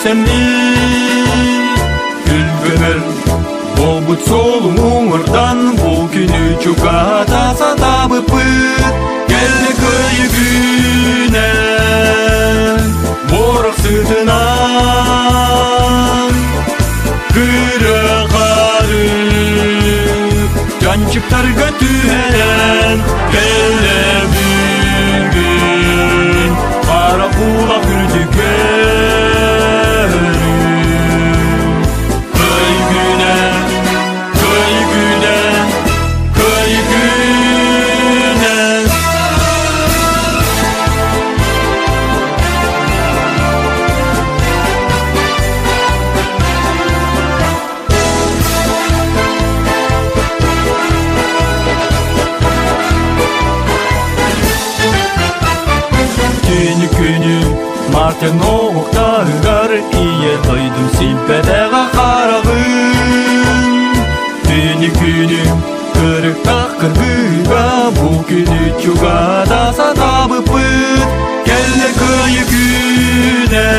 senli Gülbünür Bobut solum uğurdan Bugünü çuka tasa tabı pıt Geldi kıyı güne Borak sırtından Kırıkarıp Cancıklar götüren Gelle bir gün Kara kulak ürdük Köy güne Köy güne Köy güne Günü Marten oğukları gar iye doydum silpedega karağın Günü kırık takır gıga Bugünü çuga da satabı pıt Gelle kıyı güne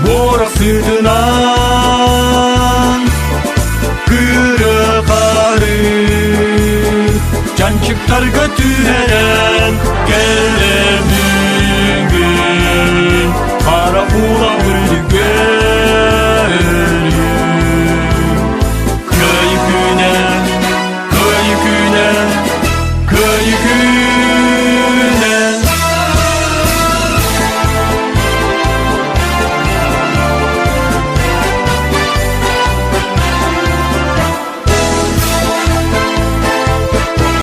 Borak sırtına